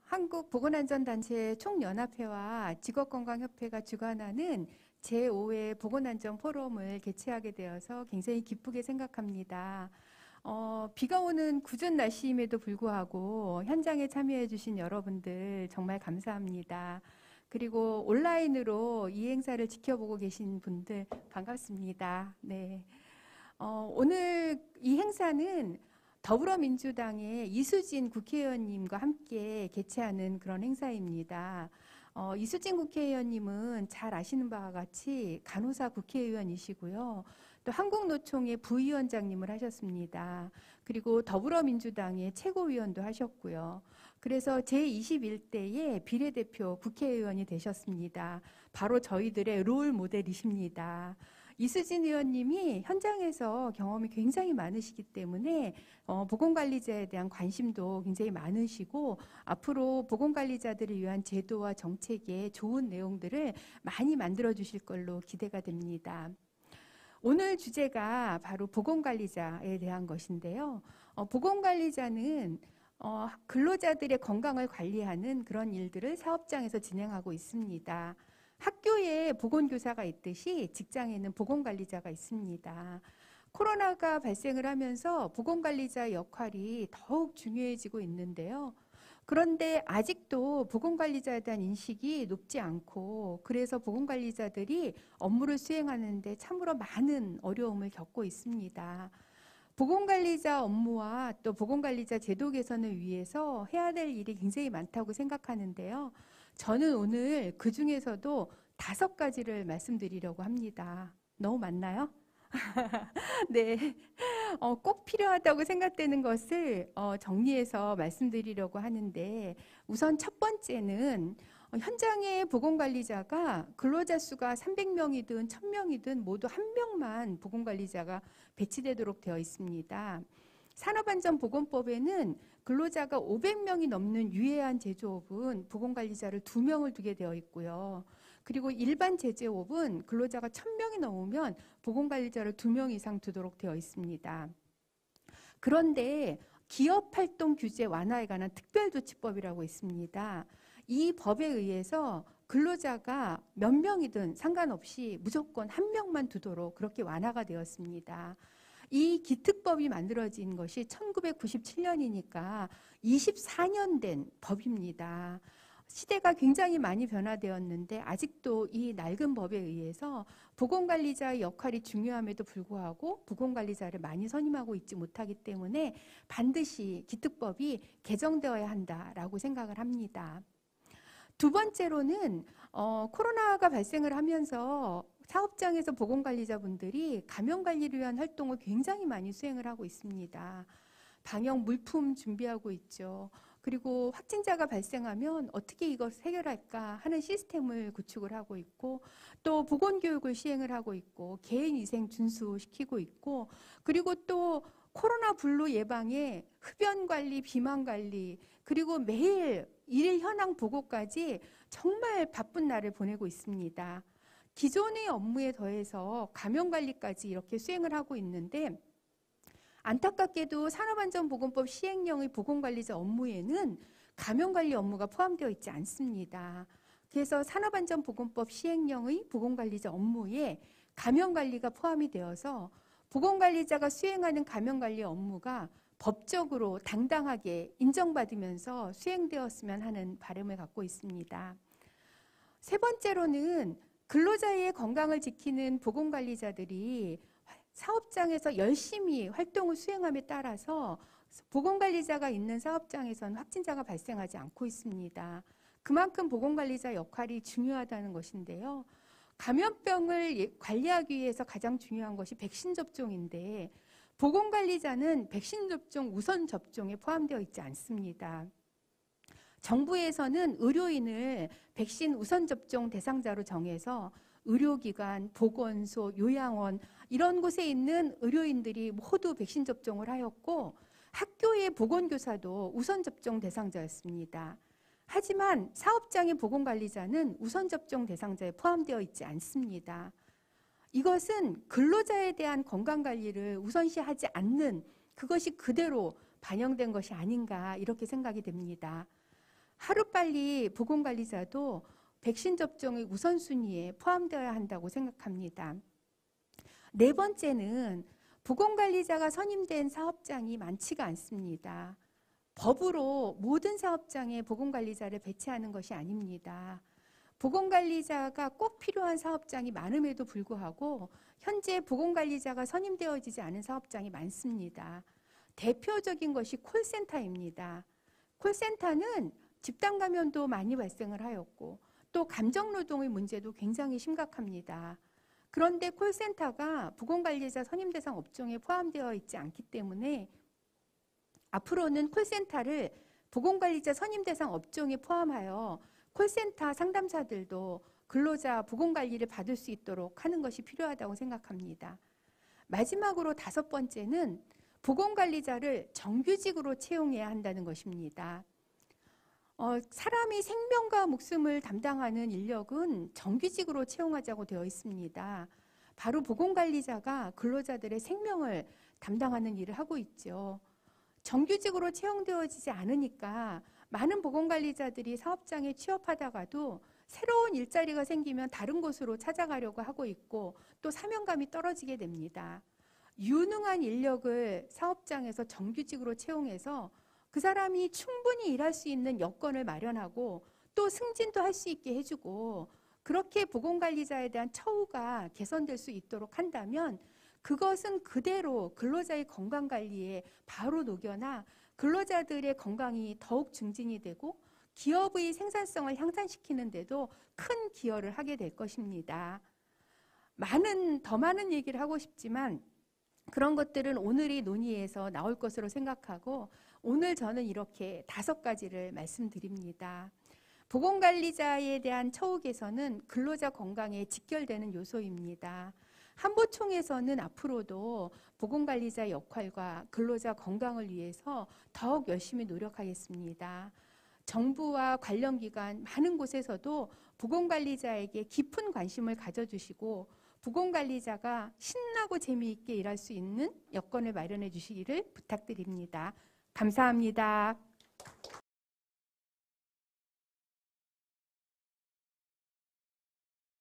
한국보건안전단체 총연합회와 직업건강협회가 주관하는 제5회 보건안전 포럼을 개최하게 되어서 굉장히 기쁘게 생각합니다. 비가 오는 궂은 날씨임에도 불구하고 현장에 참여해 주신 여러분들 정말 감사합니다. 그리고 온라인으로 이 행사를 지켜보고 계신 분들 반갑습니다. 네. 오늘 이 행사는 더불어민주당의 이수진 국회의원님과 함께 개최하는 그런 행사입니다. 이수진 국회의원님은 잘 아시는 바와 같이 간호사 국회의원이시고요. 또 한국노총의 부위원장님을 하셨습니다. 그리고 더불어민주당의 최고위원도 하셨고요. 그래서 제21대의 비례대표 국회의원이 되셨습니다. 바로 저희들의 롤 모델이십니다. 이수진 의원님이 현장에서 경험이 굉장히 많으시기 때문에 보건관리자에 대한 관심도 굉장히 많으시고 앞으로 보건관리자들을 위한 제도와 정책에 좋은 내용들을 많이 만들어 주실 걸로 기대가 됩니다. 오늘 주제가 바로 보건관리자에 대한 것인데요. 보건관리자는 근로자들의 건강을 관리하는 그런 일들을 사업장에서 진행하고 있습니다. 학교에 보건교사가 있듯이 직장에는 보건관리자가 있습니다. 코로나가 발생을 하면서 보건관리자 역할이 더욱 중요해지고 있는데요. 그런데 아직도 보건관리자에 대한 인식이 높지 않고 그래서 보건관리자들이 업무를 수행하는데 참으로 많은 어려움을 겪고 있습니다. 보건관리자 업무와 또 보건관리자 제도 개선을 위해서 해야 될 일이 굉장히 많다고 생각하는데요. 저는 오늘 그 중에서도 5가지를 말씀드리려고 합니다. 너무 많나요? 네. 꼭 필요하다고 생각되는 것을 정리해서 말씀드리려고 하는데 우선 첫 번째는 현장의 보건관리자가 근로자 수가 300명이든 1000명이든 모두 1명만 보건관리자가 배치되도록 되어 있습니다. 산업안전보건법에는 근로자가 500명이 넘는 유해한 제조업은 보건관리자를 2명을 두게 되어 있고요. 그리고 일반 제조업은 근로자가 1000명이 넘으면 보건관리자를 2명 이상 두도록 되어 있습니다. 그런데 기업활동 규제 완화에 관한 특별조치법이라고 있습니다. 이 법에 의해서 근로자가 몇 명이든 상관없이 무조건 1명만 두도록 그렇게 완화가 되었습니다. 이 기특법이 만들어진 것이 1997년이니까 24년 된 법입니다. 시대가 굉장히 많이 변화되었는데 아직도 이 낡은 법에 의해서 보건관리자의 역할이 중요함에도 불구하고 보건관리자를 많이 선임하고 있지 못하기 때문에 반드시 기특법이 개정되어야 한다라고 생각을 합니다. 두 번째로는 코로나가 발생을 하면서 사업장에서 보건관리자분들이 감염관리를 위한 활동을 굉장히 많이 수행을 하고 있습니다. 방역 물품 준비하고 있죠. 그리고 확진자가 발생하면 어떻게 이것을 해결할까 하는 시스템을 구축을 하고 있고 또 보건교육을 시행을 하고 있고 개인위생 준수시키고 있고 그리고 또 코로나 블루 예방에 흡연관리, 비만관리 그리고 매일 일일 현황 보고까지 정말 바쁜 날을 보내고 있습니다. 기존의 업무에 더해서 감염관리까지 이렇게 수행을 하고 있는데 안타깝게도 산업안전보건법 시행령의 보건관리자 업무에는 감염관리 업무가 포함되어 있지 않습니다. 그래서 산업안전보건법 시행령의 보건관리자 업무에 감염관리가 포함이 되어서 보건관리자가 수행하는 감염관리 업무가 법적으로 당당하게 인정받으면서 수행되었으면 하는 바람을 갖고 있습니다. 세 번째로는 근로자의 건강을 지키는 보건관리자들이 사업장에서 열심히 활동을 수행함에 따라서 보건관리자가 있는 사업장에서는 확진자가 발생하지 않고 있습니다. 그만큼 보건관리자 역할이 중요하다는 것인데요. 감염병을 관리하기 위해서 가장 중요한 것이 백신 접종인데 보건관리자는 백신 접종 우선 접종에 포함되어 있지 않습니다. 정부에서는 의료인을 백신 우선 접종 대상자로 정해서 의료기관, 보건소, 요양원 이런 곳에 있는 의료인들이 모두 백신 접종을 하였고 학교의 보건교사도 우선 접종 대상자였습니다. 하지만 사업장의 보건관리자는 우선 접종 대상자에 포함되어 있지 않습니다. 이것은 근로자에 대한 건강관리를 우선시하지 않는 그것이 그대로 반영된 것이 아닌가 이렇게 생각이 됩니다. 하루빨리 보건관리자도 백신 접종의 우선순위에 포함되어야 한다고 생각합니다. 네 번째는 보건관리자가 선임된 사업장이 많지가 않습니다. 법으로 모든 사업장에 보건관리자를 배치하는 것이 아닙니다. 보건관리자가 꼭 필요한 사업장이 많음에도 불구하고 현재 보건관리자가 선임되어지지 않은 사업장이 많습니다. 대표적인 것이 콜센터입니다. 콜센터는 집단 감염도 많이 발생을 하였고 또 감정노동의 문제도 굉장히 심각합니다. 그런데 콜센터가 보건관리자 선임 대상 업종에 포함되어 있지 않기 때문에 앞으로는 콜센터를 보건관리자 선임 대상 업종에 포함하여 콜센터 상담사들도 근로자 보건관리를 받을 수 있도록 하는 것이 필요하다고 생각합니다. 마지막으로 다섯 번째는 보건관리자를 정규직으로 채용해야 한다는 것입니다. 사람이 생명과 목숨을 담당하는 인력은 정규직으로 채용하자고 되어 있습니다. 바로 보건관리자가 근로자들의 생명을 담당하는 일을 하고 있죠. 정규직으로 채용되어지지 않으니까 많은 보건관리자들이 사업장에 취업하다가도 새로운 일자리가 생기면 다른 곳으로 찾아가려고 하고 있고 또 사명감이 떨어지게 됩니다. 유능한 인력을 사업장에서 정규직으로 채용해서 그 사람이 충분히 일할 수 있는 여건을 마련하고 또 승진도 할 수 있게 해주고 그렇게 보건관리자에 대한 처우가 개선될 수 있도록 한다면 그것은 그대로 근로자의 건강관리에 바로 녹여나 근로자들의 건강이 더욱 증진이 되고 기업의 생산성을 향상시키는 데도 큰 기여를 하게 될 것입니다. 더 많은 얘기를 하고 싶지만 그런 것들은 오늘의 논의에서 나올 것으로 생각하고 오늘 저는 이렇게 5가지를 말씀드립니다. 보건관리자에 대한 처우 개선은 근로자 건강에 직결되는 요소입니다. 한보총에서는 앞으로도 보건관리자 역할과 근로자 건강을 위해서 더욱 열심히 노력하겠습니다. 정부와 관련 기관 많은 곳에서도 보건관리자에게 깊은 관심을 가져주시고 보건관리자가 신나고 재미있게 일할 수 있는 여건을 마련해 주시기를 부탁드립니다. 감사합니다.